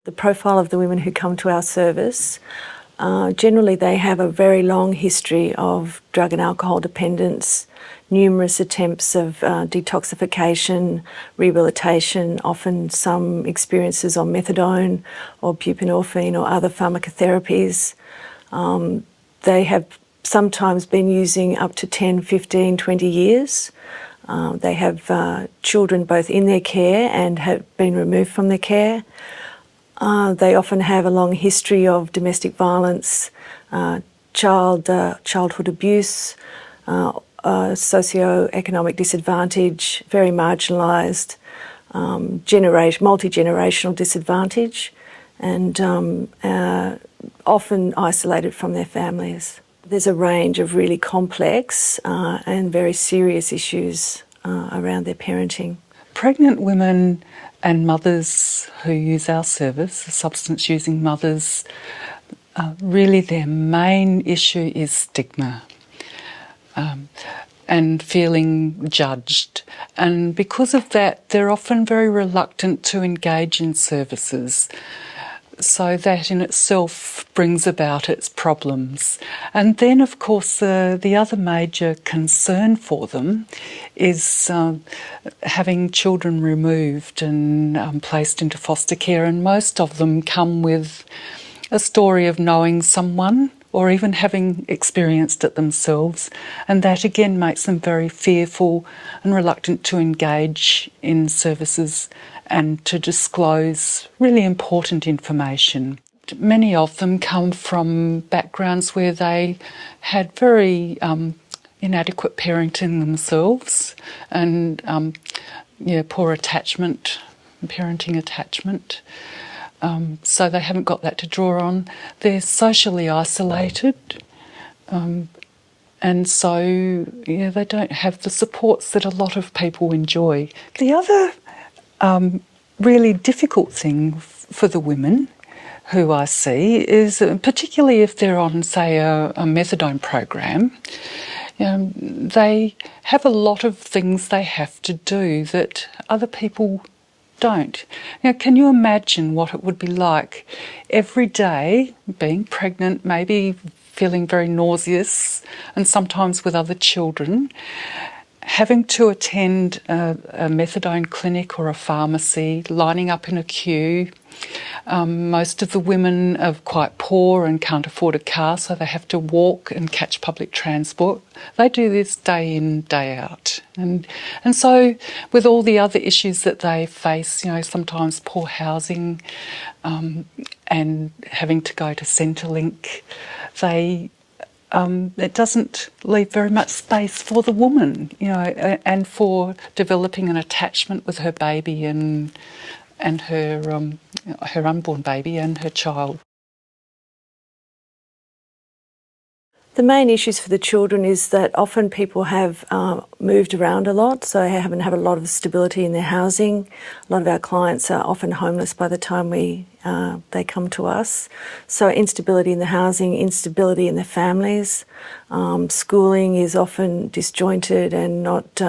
The profile of the women who come to our service, generally they have a very long history of drug and alcohol dependence, numerous attempts of detoxification, rehabilitation, often some experiences on methadone or buprenorphine or other pharmacotherapies. They have sometimes been using up to 10, 15, 20 years. They have children both in their care and have been removed from their care. They often have a long history of domestic violence, childhood abuse, socio-economic disadvantage, very marginalised, multi-generational disadvantage, and often isolated from their families. There's a range of really complex and very serious issues around their parenting. Pregnant women and mothers who use our service, substance-using mothers, really their main issue is stigma and feeling judged. And because of that, they're often very reluctant to engage in services. So that in itself brings about its problems. And then, of course, the other major concern for them is having children removed and placed into foster care. And most of them come with a story of knowing someone or even having experienced it themselves. And that again makes them very fearful and reluctant to engage in services and to disclose really important information. Many of them come from backgrounds where they had very inadequate parenting themselves and poor parenting attachment. So they haven't got that to draw on. They're socially isolated. And so, they don't have the supports that a lot of people enjoy. The other really difficult thing for the women who I see is, particularly if they're on, say, a methadone program, they have a lot of things they have to do that other people don't. Now, can you imagine what it would be like every day being pregnant, maybe feeling very nauseous, and sometimes with other children, having to attend a methadone clinic or a pharmacy, lining up in a queue. Most of the women are quite poor and can't afford a car, so they have to walk and catch public transport. They do this day in, day out. And so with all the other issues that they face, sometimes poor housing and having to go to Centrelink, it doesn't leave very much space for the woman, and for developing an attachment with her baby and her unborn baby and her child. The main issues for the children is that often people have moved around a lot, so they haven't had a lot of stability in their housing. A lot of our clients are often homeless by the time they come to us. So instability in the housing, instability in their families. Schooling is often disjointed and not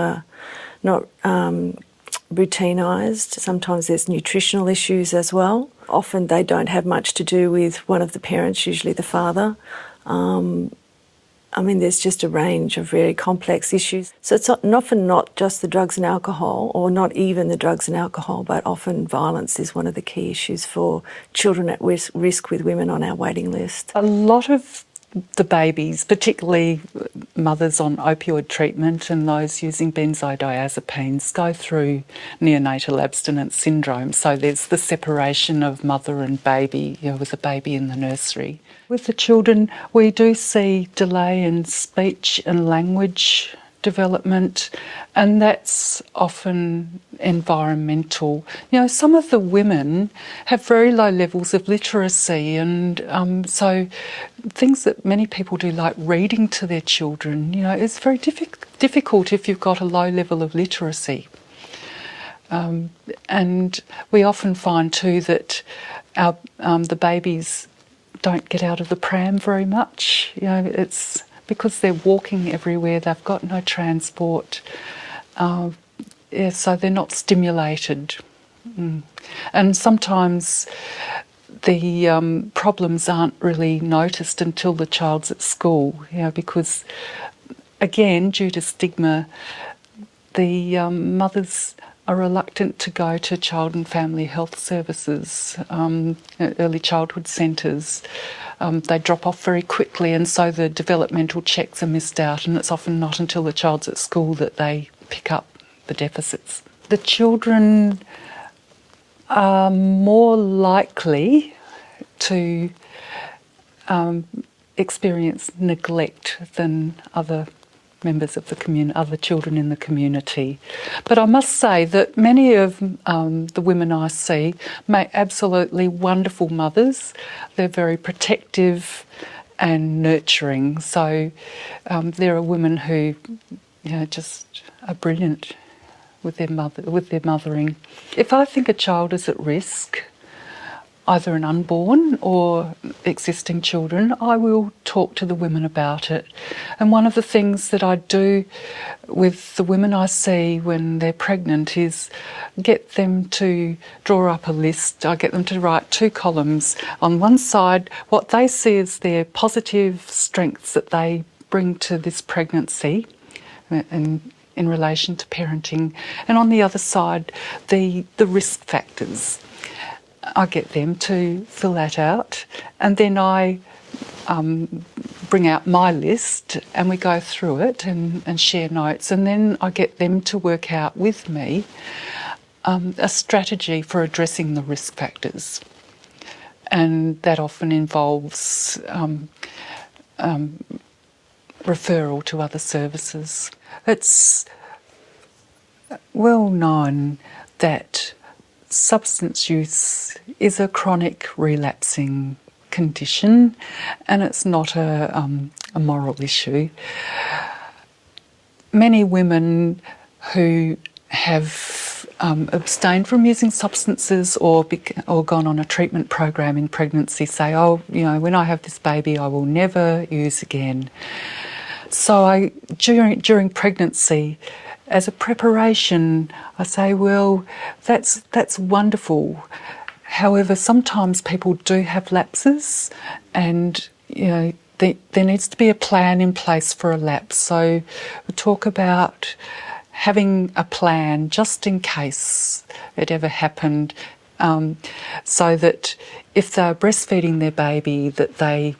routinised. Sometimes there's nutritional issues as well. Often they don't have much to do with one of the parents, usually the father. There's just a range of very complex issues. So it's often not just the drugs and alcohol, or not even the drugs and alcohol, but often violence is one of the key issues for children at risk with women on our waiting list. A lot of the babies, particularly mothers on opioid treatment and those using benzodiazepines, go through neonatal abstinence syndrome. So there's the separation of mother and baby, with the baby in the nursery. With the children, we do see delay in speech and language development, and that's often environmental. Some of the women have very low levels of literacy, and so things that many people do, like reading to their children, it's very difficult if you've got a low level of literacy. And we often find too that the babies don't get out of the pram very much. It's because they're walking everywhere, they've got no transport, so they're not stimulated. And sometimes the problems aren't really noticed until the child's at school, because, again, due to stigma, the mothers are reluctant to go to child and family health services, early childhood centres. They drop off very quickly, and so the developmental checks are missed out, and it's often not until the child's at school that they pick up the deficits. The children are more likely to experience neglect than other members of the community, other children in the community. But I must say that many of the women I see make absolutely wonderful mothers. They're very protective and nurturing. So there are women who, just are brilliant with their mothering. If I think a child is at risk, either an unborn or existing children, I will talk to the women about it. And one of the things that I do with the women I see when they're pregnant is get them to draw up a list. I get them to write 2 columns. On one side, what they see as their positive strengths that they bring to this pregnancy and in relation to parenting, and on the other side, the risk factors. I get them to fill that out, and then I bring out my list and we go through it and share notes, and then I get them to work out with me a strategy for addressing the risk factors. And that often involves referral to other services. It's well known that substance use is a chronic relapsing condition, and it's not a moral issue. Many women who have abstained from using substances or gone on a treatment program in pregnancy say, when I have this baby, I will never use again. So during pregnancy, as a preparation, I say, well, that's wonderful. However, sometimes people do have lapses, and there needs to be a plan in place for a lapse. So we talk about having a plan just in case it ever happened, so that if they're breastfeeding their baby, that they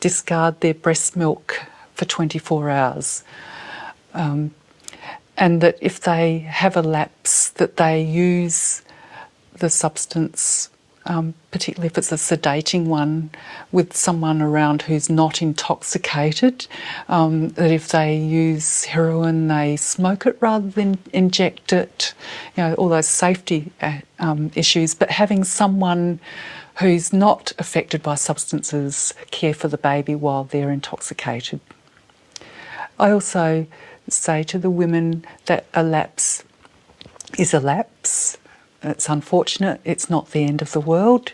discard their breast milk for 24 hours. And that if they have a lapse, that they use the substance, particularly if it's a sedating one, with someone around who's not intoxicated. That if they use heroin, they smoke it rather than inject it. All those safety issues. But having someone who's not affected by substances care for the baby while they're intoxicated. I also say to the women that a lapse is a lapse. It's unfortunate, it's not the end of the world.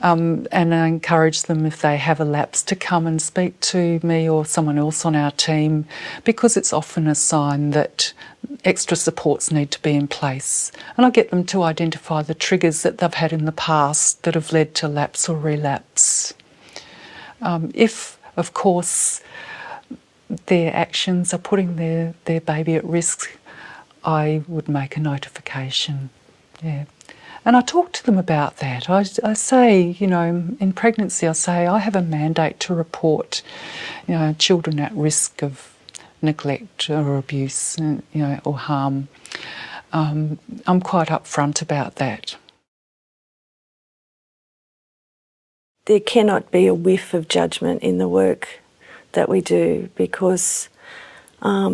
And I encourage them, if they have a lapse, to come and speak to me or someone else on our team, because it's often a sign that extra supports need to be in place. And I get them to identify the triggers that they've had in the past that have led to lapse or relapse. If, of course, their actions are putting their baby at risk, I would make a notification. Yeah. And I talk to them about that. I say, in pregnancy, I say I have a mandate to report, children at risk of neglect or abuse, or harm. I'm quite upfront about that. There cannot be a whiff of judgment in the work that we do, because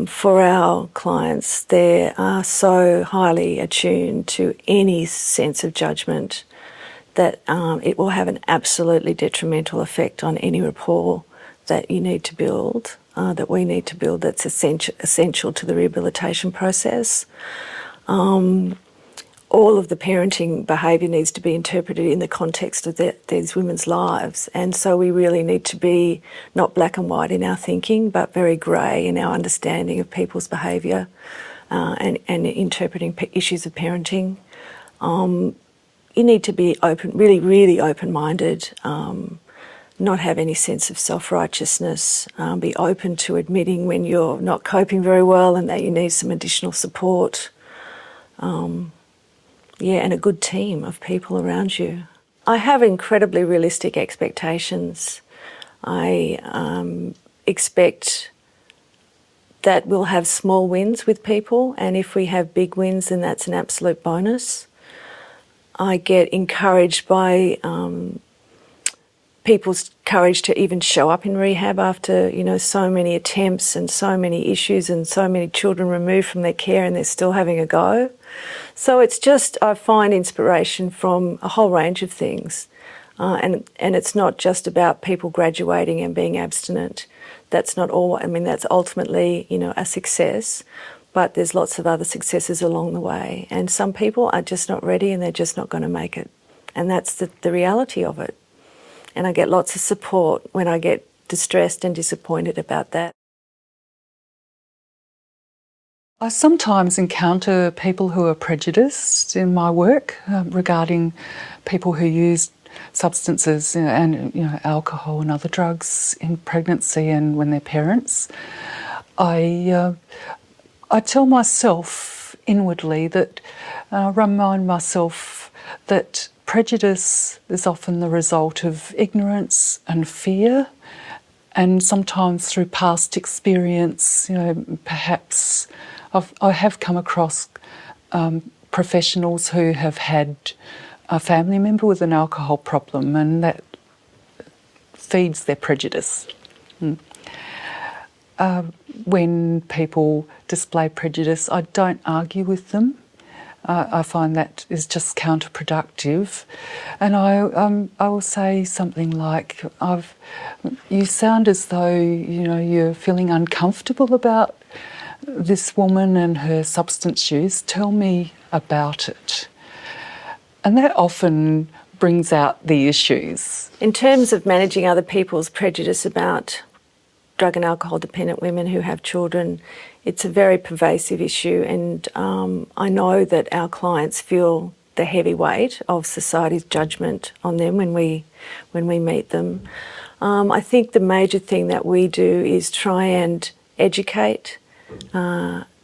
for our clients, they are so highly attuned to any sense of judgment that it will have an absolutely detrimental effect on any rapport that you need to build, that we need to build, that's essential to the rehabilitation process. All of the parenting behaviour needs to be interpreted in the context of these women's lives, and so we really need to be not black and white in our thinking, but very grey in our understanding of people's behaviour and interpreting issues of parenting. You need to be open, really, really open-minded, not have any sense of self-righteousness, be open to admitting when you're not coping very well and that you need some additional support. And a good team of people around you. I have incredibly realistic expectations. I expect that we'll have small wins with people, and if we have big wins, then that's an absolute bonus. I get encouraged by people's courage to even show up in rehab after, so many attempts and so many issues and so many children removed from their care, and they're still having a go. So it's just, I find inspiration from a whole range of things. And it's not just about people graduating and being abstinent. That's not all, that's ultimately, a success, but there's lots of other successes along the way. And some people are just not ready and they're just not going to make it. And that's the reality of it. And I get lots of support when I get distressed and disappointed about that. I sometimes encounter people who are prejudiced in my work regarding people who use substances and alcohol and other drugs in pregnancy and when they're parents. I tell myself inwardly that, remind myself that prejudice is often the result of ignorance and fear, and sometimes through past experience, perhaps I have come across professionals who have had a family member with an alcohol problem, and that feeds their prejudice. When people display prejudice, I don't argue with them. I find that is just counterproductive, and I will say something like, "You sound as though you're feeling uncomfortable about this woman and her substance use. Tell me about it." And that often brings out the issues. In terms of managing other people's prejudice about drug and alcohol dependent women who have children, it's a very pervasive issue, and I know that our clients feel the heavy weight of society's judgment on them when we meet them. I think the major thing that we do is try and educate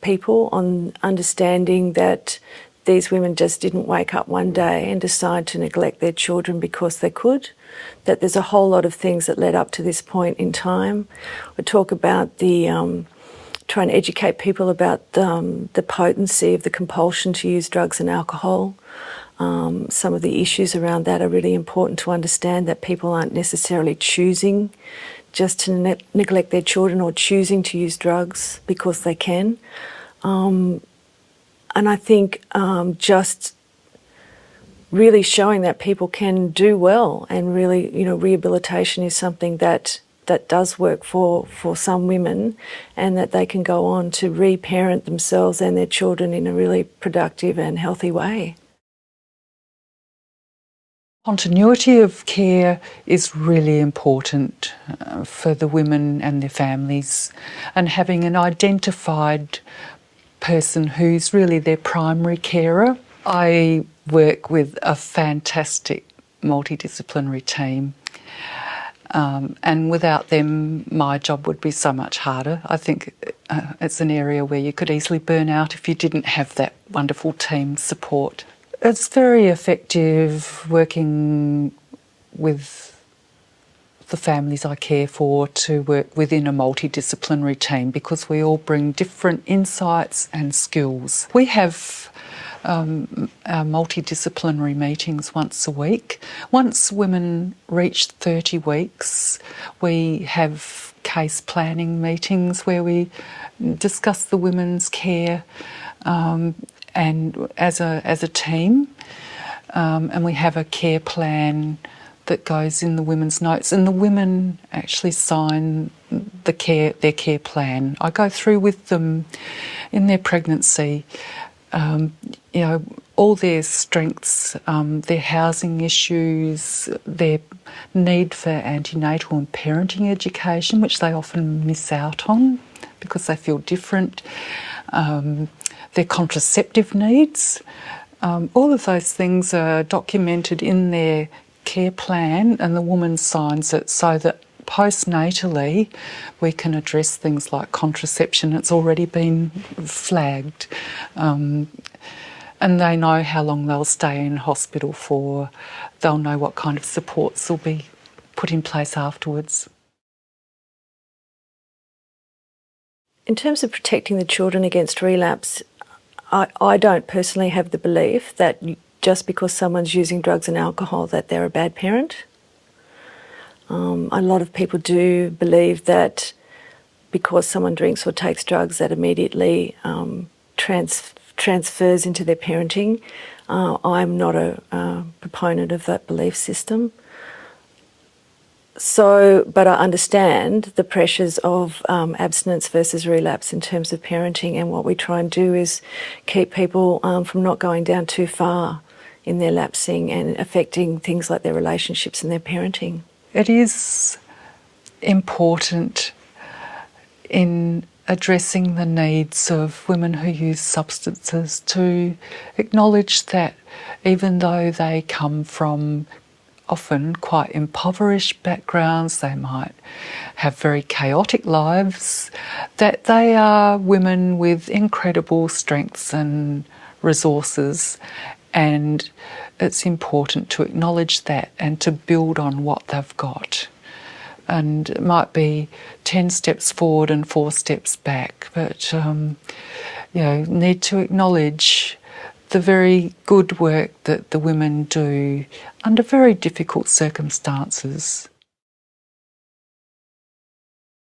people on understanding that these women just didn't wake up one day and decide to neglect their children because they could, that there's a whole lot of things that led up to this point in time. We talk about trying to educate people about the potency of the compulsion to use drugs and alcohol. Some of the issues around that are really important to understand, that people aren't necessarily choosing just to neglect their children or choosing to use drugs because they can. And I think just really showing that people can do well, and really, rehabilitation is something that does work for some women, and that they can go on to reparent themselves and their children in a really productive and healthy way. Continuity of care is really important for the women and their families, and having an identified person who's really their primary carer. I work with a fantastic multidisciplinary team, and without them my job would be so much harder. I think it's an area where you could easily burn out if you didn't have that wonderful team support. It's very effective working with the families I care for to work within a multidisciplinary team, because we all bring different insights and skills. We have our multidisciplinary meetings once a week. Once women reach 30 weeks, we have case planning meetings where we discuss the women's care and as a team, and we have a care plan that goes in the women's notes, and the women actually sign their care plan. I go through with them in their pregnancy, all their strengths, their housing issues, their need for antenatal and parenting education, which they often miss out on because they feel different, their contraceptive needs, All of those things are documented in their care plan, and the woman signs it so that postnatally we can address things like contraception. It's already been flagged. And they know how long they'll stay in hospital for. They'll know what kind of supports will be put in place afterwards. In terms of protecting the children against relapse, I don't personally have the belief that just because someone's using drugs and alcohol that they're a bad parent. A lot of people do believe that because someone drinks or takes drugs that immediately transfers into their parenting. I'm not a proponent of that belief system. But I understand the pressures of abstinence versus relapse in terms of parenting, and what we try and do is keep people from not going down too far in their lapsing and affecting things like their relationships and their parenting. It is important in addressing the needs of women who use substances to acknowledge that even though they come from often quite impoverished backgrounds, they might have very chaotic lives, that they are women with incredible strengths and resources, and it's important to acknowledge that and to build on what they've got. And it might be 10 steps forward and 4 steps back, but need to acknowledge the very good work that the women do under very difficult circumstances.